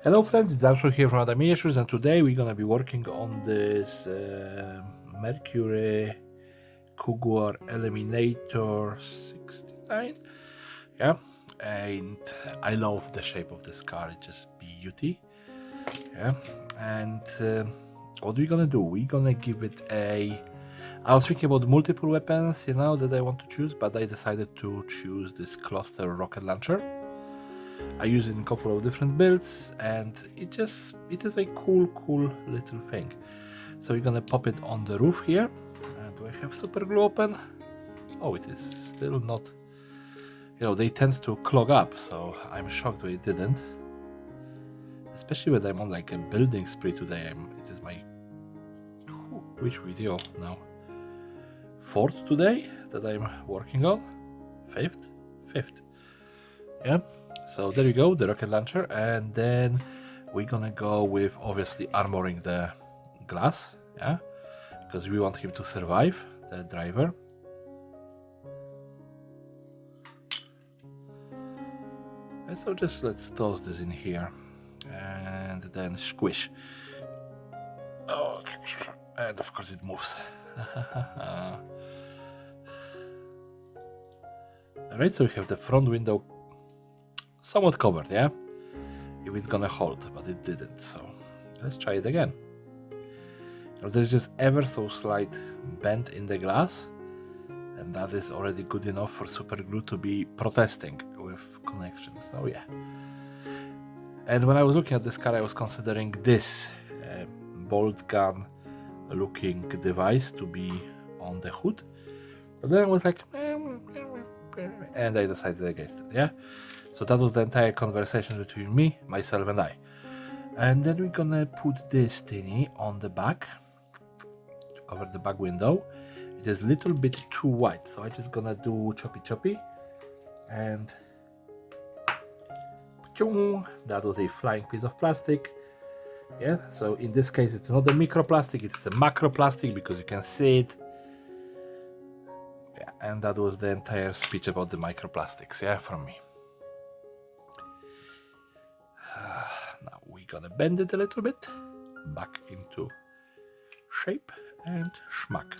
Hello friends, it's Arthur here from Other Miniatures, and today we're gonna be working on this Mercury Cougar Eliminator 69. Yeah, and I love the shape of this car, it's just beauty. Yeah, and what we're gonna do, we're gonna give it a... I was thinking about multiple weapons, that I want to choose, but I decided to choose this cluster rocket launcher. I use it in a couple of different builds, and it is a cool little thing. So we're gonna pop it on the roof here. Do I have super glue open? Oh, it is still not. They tend to clog up, so I'm shocked that it didn't. Especially when I'm on like a building spree today. It is my which video now? 4th today that I'm working on. 5th. Yeah. So there you go, the rocket launcher, and then we're gonna go with obviously armoring the glass, yeah, because we want him to survive, the driver. And so just let's toss this in here, and then squish. Oh, and of course it moves. Alright, so we have the front window somewhat covered, yeah, if it's gonna hold, but it didn't, so let's try it again. There's just ever so slight bend in the glass, and that is already good enough for super glue to be protesting with connection, so yeah. And when I was looking at this car, I was considering this bolt gun looking device to be on the hood, but then I was like, and I decided against it, yeah. So that was the entire conversation between me, myself, and I. And then we're gonna put this thingy on the back to cover the back window. It is a little bit too wide, so I'm just gonna do choppy, and that was a flying piece of plastic. Yeah, so in this case it's not a microplastic, it's a macroplastic because you can see it. Yeah, and that was the entire speech about the microplastics, yeah, from me. Now we're gonna bend it a little bit back into shape and schmack.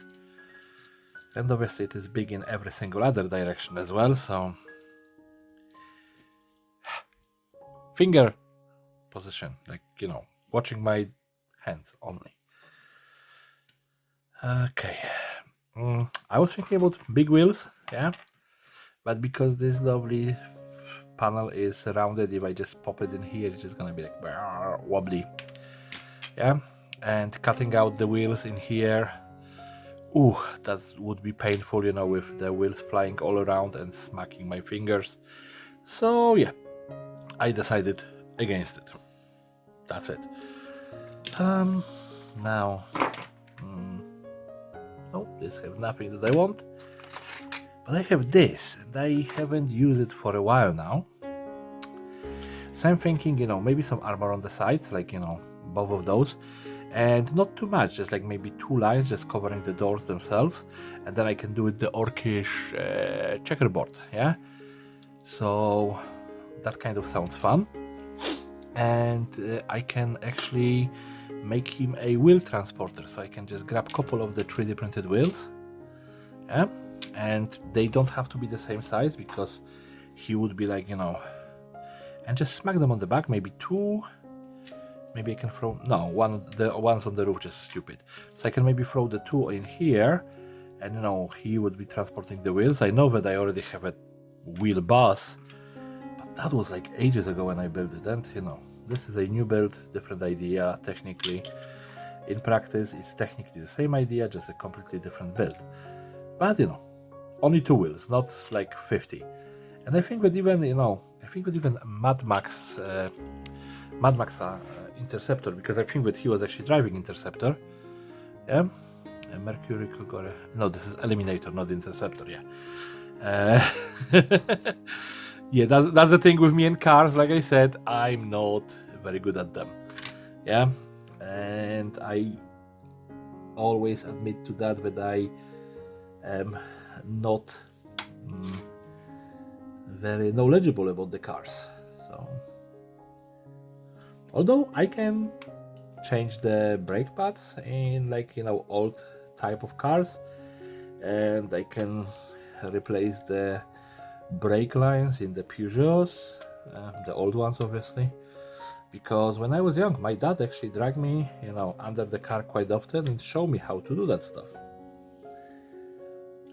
And obviously it is big in every single other direction as well, so finger position, like, watching my hands only. Okay, I was thinking about big wheels, yeah, but because this lovely panel is rounded, if I just pop it in here, it's just gonna be like wobbly, yeah. And cutting out the wheels in here, ooh, that would be painful, with the wheels flying all around and smacking my fingers. So yeah, I decided against it. That's it. Now, no, this has nothing that I want. But I have this, and I haven't used it for a while now. So I'm thinking, maybe some armor on the sides, like, both of those. And not too much, just like maybe 2 lines just covering the doors themselves. And then I can do it the orcish checkerboard, yeah? So that kind of sounds fun. And I can actually make him a wheel transporter. So I can just grab a couple of the 3D printed wheels, yeah? And they don't have to be the same size because he would be like, and just smack them on the back, maybe 2. Maybe I can throw, no, the ones on the roof, just stupid. So I can maybe throw the 2 in here, and he would be transporting the wheels. I know that I already have a wheel bus, but that was like ages ago when I built it, and this is a new build, different idea technically. In practice, it's technically the same idea, just a completely different build. But only 2 wheels, not like 50. And I think that even, Mad Max Interceptor, because I think that he was actually driving Interceptor, yeah, a Mercury Cougar. No, this is Eliminator, not Interceptor. Yeah, yeah. That's the thing with me and cars. Like I said, I'm not very good at them. Yeah, and I always admit to that I am not very knowledgeable about the cars. So Although I can change the brake pads in like, old type of cars, and I can replace the brake lines in the Peugeots, the old ones obviously, because when I was young my dad actually dragged me under the car quite often and showed me how to do that stuff.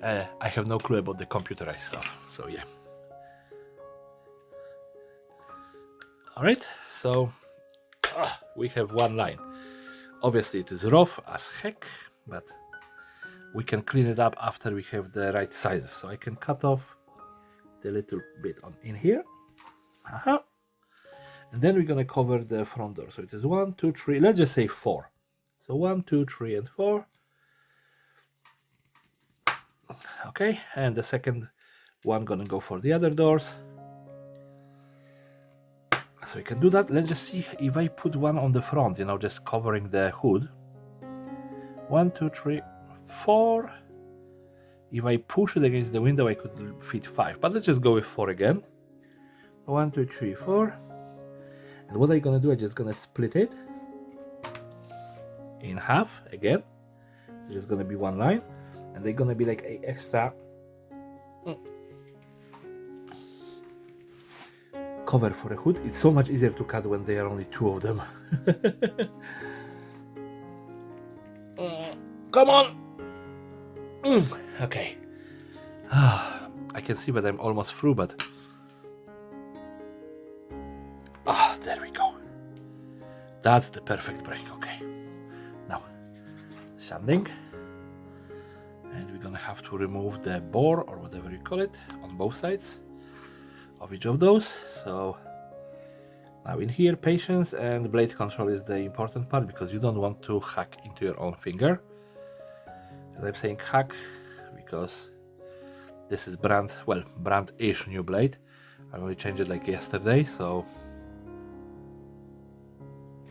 I have no clue about the computerized stuff, so yeah. Alright, so we have one line. Obviously it is rough as heck, but we can clean it up after we have the right sizes. So I can cut off the little bit in here. And then we're gonna cover the front door. So it is 1, 2, 3, let's just say 4. So 1, 2, 3, and 4. Okay, and the second one gonna go for the other doors. So we can do that. Let's just see if I put one on the front, just covering the hood. 1, 2, 3, 4. If I push it against the window, I could fit 5, but let's just go with 4 again. 1, 2, 3, 4. And what I'm gonna do, I'm just gonna split it in half again. So just gonna be one line, and they're gonna be like a extra cover for a hood. It's so much easier to cut when there are only 2 of them. Come on! Okay. I can see that I'm almost through, but there we go. That's the perfect break. Okay. Now, sanding. And we're gonna have to remove the bore, or whatever you call it, on both sides of each of those. So now in here, patience and blade control is the important part, because you don't want to hack into your own finger. And I'm saying hack because this is brand-ish new blade. I only changed it like yesterday, so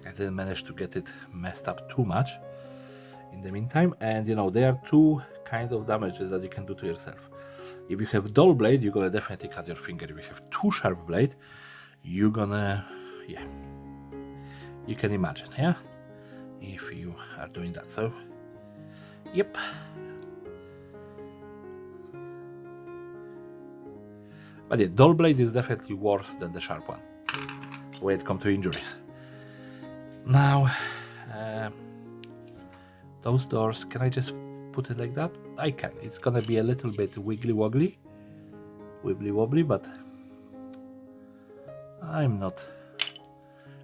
I didn't manage to get it messed up too much in the meantime. And there are 2 kind of damages that you can do to yourself. If you have dull blade, you're gonna definitely cut your finger. If you have too sharp blade, you're gonna, you can imagine, if you are doing that. So, yep. But yeah, dull blade is definitely worse than the sharp one when it comes to injuries. Now, those doors, can I just put it like that? I can. It's gonna be a little bit wibbly wobbly, but I'm not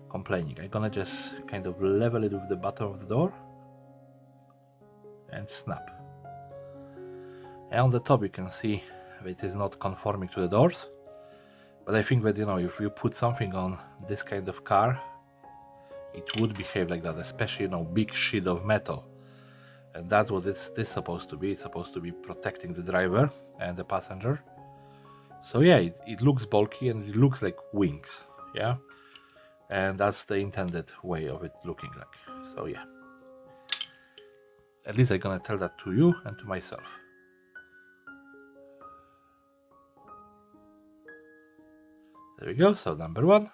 complaining. I'm gonna just kind of level it with the bottom of the door and snap. And on the top you can see it is not conforming to the doors, but I think that if you put something on this kind of car, it would behave like that, especially big sheet of metal. And that's what this supposed to be. It's supposed to be protecting the driver and the passenger. So yeah, it looks bulky and it looks like wings, and that's the intended way of it looking like. So yeah, at least I'm gonna tell that to you and to myself. There we go. So number 1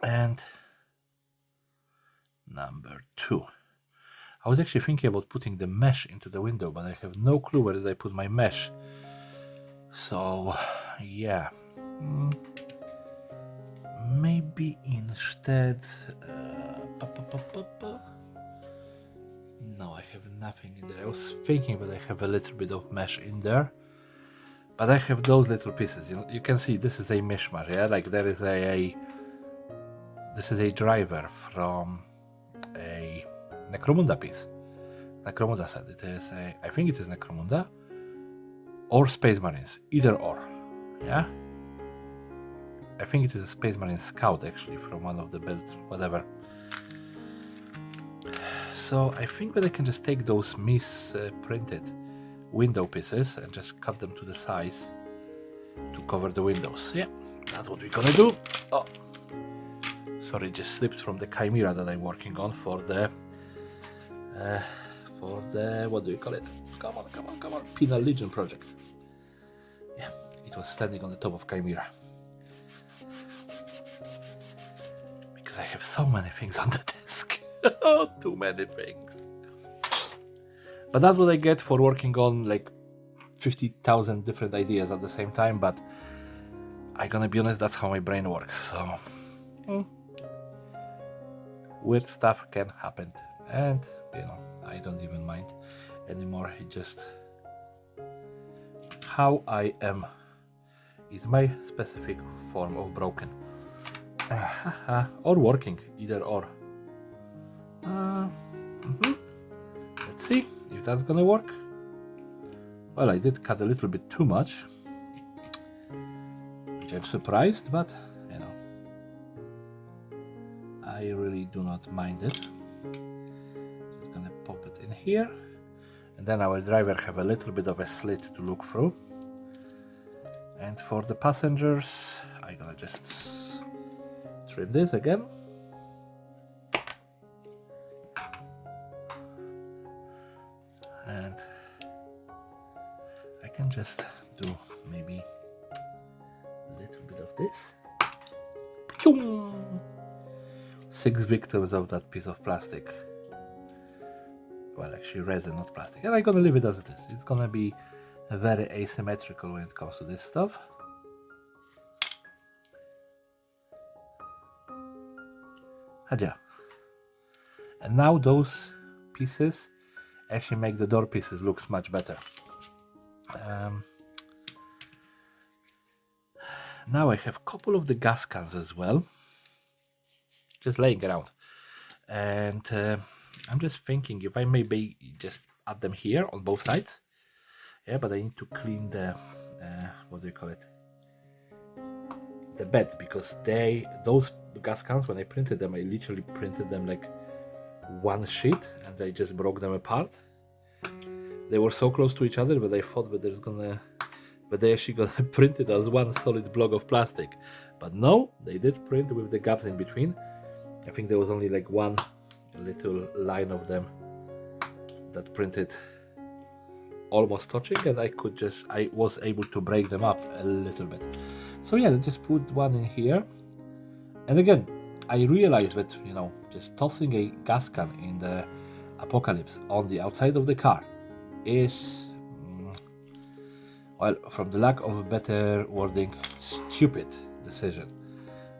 and number 2. I was actually thinking about putting the mesh into the window, but I have no clue where did I put my mesh. So yeah, maybe instead no, I have nothing in there. I was thinking that I have a little bit of mesh in there, but I have those little pieces. You can see this is a mishmash, like there is this is a driver from a Necromunda piece. Necromunda said it is I think it is Necromunda or Space Marines, either or. I think it is a Space Marine Scout actually, from one of the builds, whatever. So I think that I can just take those misprinted window pieces and just cut them to the size to cover the windows. Yeah, that's what we're gonna do. Oh, sorry, just slipped from the Chimera that I'm working on for the what do you call it? Come on, Penal Legion project. Yeah, it was standing on the top of Chimera. because I have so many things on the desk. Too many things. But that's what I get for working on like 50,000 different ideas at the same time. But I'm gonna be honest, that's how my brain works. So weird stuff can happen, and I don't even mind anymore. It just how I am is my specific form of broken. Or working, either or. Let's see if that's gonna work. Well, I did cut a little bit too much, which I'm surprised, but I really do not mind it. Just gonna pop it in here, and then our driver have a little bit of a slit to look through. And for the passengers, I'm gonna just trim this again. And I can just do maybe a little bit of this. 6 victims of that piece of plastic. Well, actually resin, not plastic. And I'm gonna leave it as it is. It's gonna be very asymmetrical when it comes to this stuff. And now those pieces actually make the door pieces look much better. Now I have a couple of the gas cans as well, just laying around, and I'm just thinking if I maybe just add them here on both sides. Yeah, but I need to clean the what do you call it, the bed, because those gas cans, when I printed them, I literally printed them like one sheet and I just broke them apart. They were so close to each other, but I thought that they actually gonna print it as one solid block of plastic. But no, they did print with the gaps in between. I think there was only like one little line of them that printed almost touching, and I was able to break them up a little bit. So yeah, let's just put one in here. And again, I realized that just tossing a gas can in the apocalypse on the outside of the car is, well, from the lack of a better wording, stupid decision.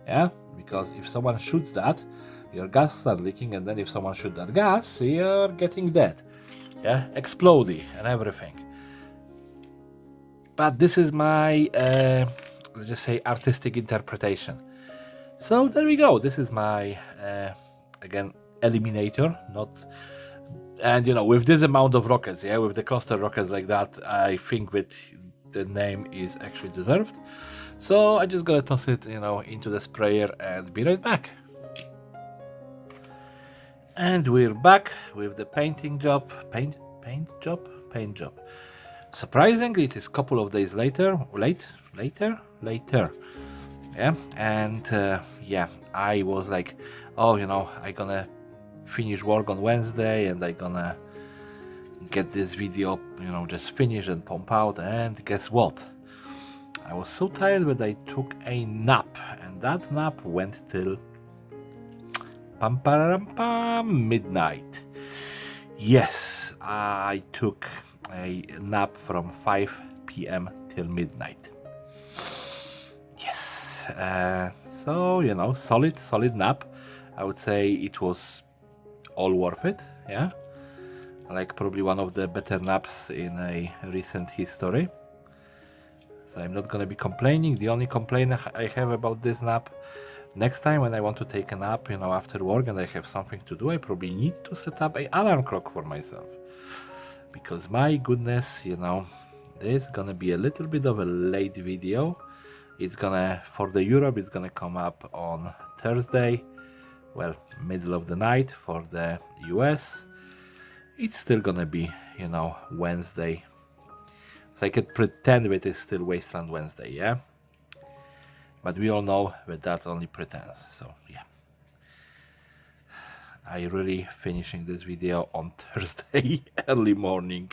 Yeah, because if someone shoots that, your gas starts leaking, and then if someone shoots that gas, you're getting dead. Yeah, explodey and everything. But this is my, let's just say, artistic interpretation. So there we go. This is my, again, eliminator. And with this amount of rockets, yeah, with the cluster rockets like that, I think that the name is actually deserved. So I just gotta toss it, into the sprayer and be right back. And we're back with the painting job. Paint job. Surprisingly, it is a couple of days later. Yeah, and yeah, I was like, oh, I gonna finish work on Wednesday, and I gonna get this video, just finish and pump out. And guess what? I was so tired that I took a nap, and that nap went till midnight. Yes, I took a nap from 5 p.m. till midnight. Yes, so solid nap. I would say it was all worth it. Yeah, like probably one of the better naps in a recent history. So I'm not gonna be complaining. The only complaint I have about this nap, next time when I want to take a nap, after work and I have something to do, I probably need to set up an alarm clock for myself. Because my goodness, this is gonna be a little bit of a late video. It's gonna, for the Europe, it's gonna come up on Thursday, well, middle of the night. For the US, it's still gonna be, Wednesday. So I could pretend that it's still Wasteland Wednesday, yeah? But we all know that that's only pretense, so yeah. I really finishing this video on Thursday early morning,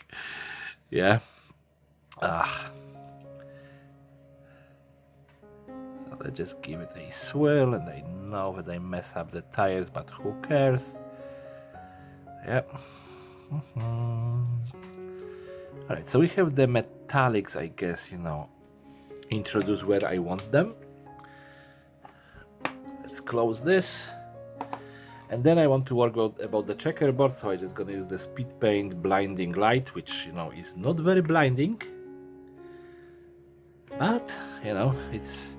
yeah. So let's just give it a swirl, and I know that I mess up the tires, but who cares? Yep. Alright, so we have the metallics, I guess, introduced where I want them. Let's close this. And then I want to work about the checkerboard, so I'm just gonna use the speed paint blinding light, which is not very blinding, but it's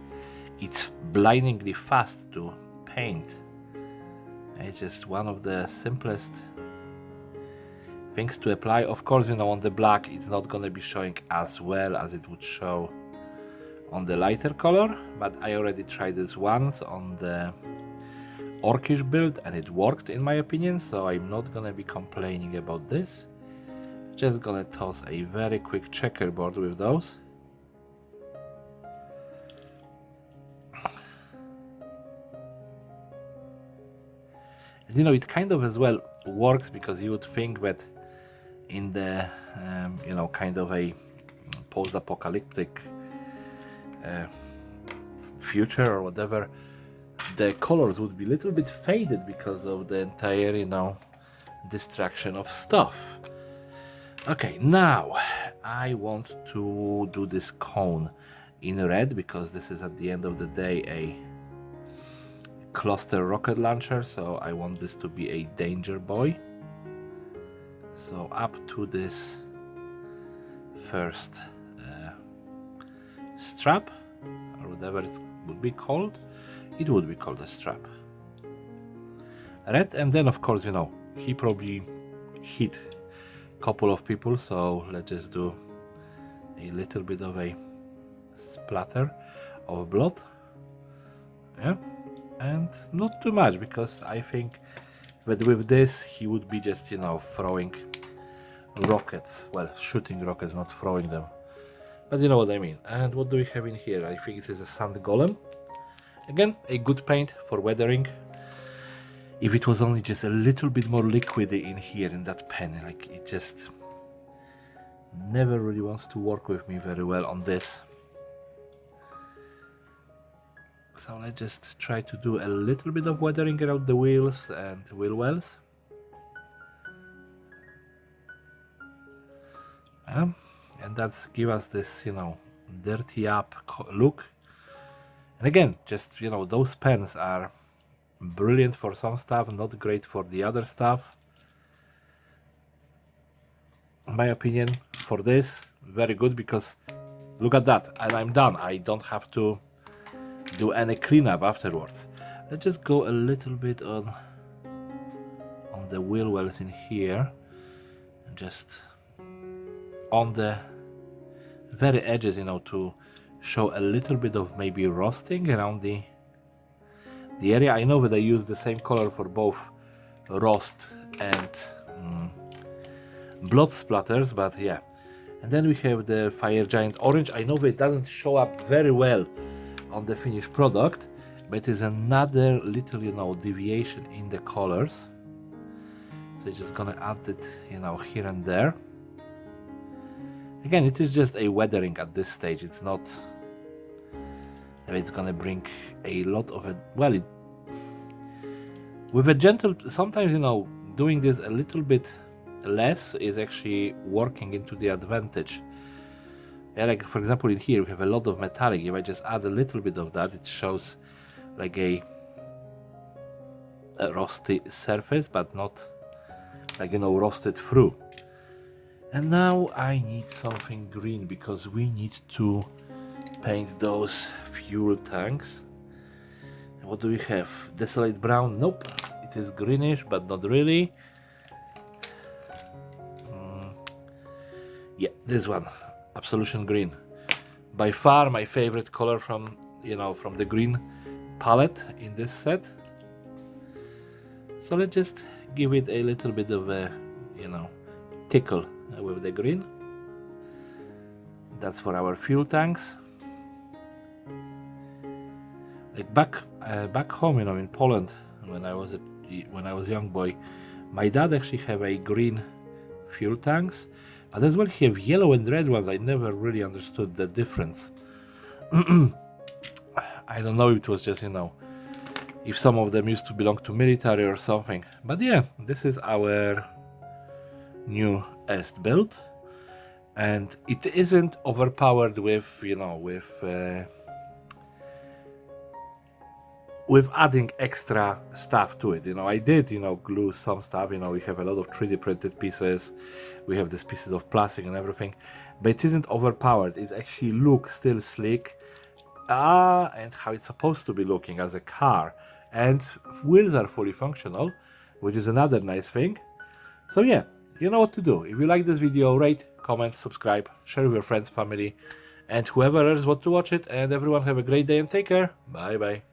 blindingly fast to paint. It's just one of the simplest things to apply. Of course, on the black it's not gonna be showing as well as it would show on the lighter color, but I already tried this once on the orcish build and it worked in my opinion, so I'm not gonna be complaining about this. Just gonna toss a very quick checkerboard with those. And it kind of as well works, because you would think that in the kind of a post-apocalyptic future or whatever, the colors would be a little bit faded because of the entire, distraction of stuff. Okay, now I want to do this cone in red, because this is at the end of the day a cluster rocket launcher, so I want this to be a danger boy. So up to this first strap, or whatever it would be called. It would be called a strap. Red, and then of course, he probably hit a couple of people, so let's just do a little bit of a splatter of blood. Yeah, and not too much, because I think that with this he would be just, throwing rockets. Well, shooting rockets, not throwing them. But you know what I mean. And what do we have in here? I think it is a sand golem. Again, a good paint for weathering. If it was only just a little bit more liquid in here in that pen, like it just never really wants to work with me very well on this. So let's just try to do a little bit of weathering around the wheels and wheel wells. And that's give us this, dirty up look. And again, just, those pens are brilliant for some stuff, not great for the other stuff. In my opinion, for this, very good, because look at that, and I'm done. I don't have to do any cleanup afterwards. Let's just go a little bit on the wheel wells in here, and just on the very edges, to show a little bit of maybe rusting around the area. I know that I use the same color for both rust and blood splatters, but yeah. And then we have the fire giant orange. I know that it doesn't show up very well on the finished product, but it is another little, deviation in the colors. So I'm just gonna add it, here and there. Again, it is just a weathering at this stage. It's not, it's gonna bring a lot of it. Well, with a gentle, sometimes, doing this a little bit less is actually working into the advantage. Yeah, like for example in here we have a lot of metallic. If I just add a little bit of that, it shows like a rusty surface, but not like, rusted through. And now I need something green, because we need to paint those fuel tanks. And what do we have? Desolate brown? Nope. It is greenish, but not really. Yeah, this one, Absolution Green. By far my favorite color from the green palette in this set. So let's just give it a little bit of a, tickle with the green. That's for our fuel tanks. Like back home, in Poland, when I was a young boy, my dad actually have a green fuel tanks, but as well he have yellow and red ones. I never really understood the difference. I don't know if it was just, if some of them used to belong to military or something. But yeah, this is our newest build. And it isn't overpowered with, with adding extra stuff to it. I did, glue some stuff. We have a lot of 3D printed pieces. We have these pieces of plastic and everything. But it isn't overpowered. It actually looks still slick. And how it's supposed to be looking as a car. And wheels are fully functional, which is another nice thing. So yeah, you know what to do. If you like this video, rate, comment, subscribe, share with your friends, family, and whoever else wants to watch it. And everyone have a great day and take care. Bye bye.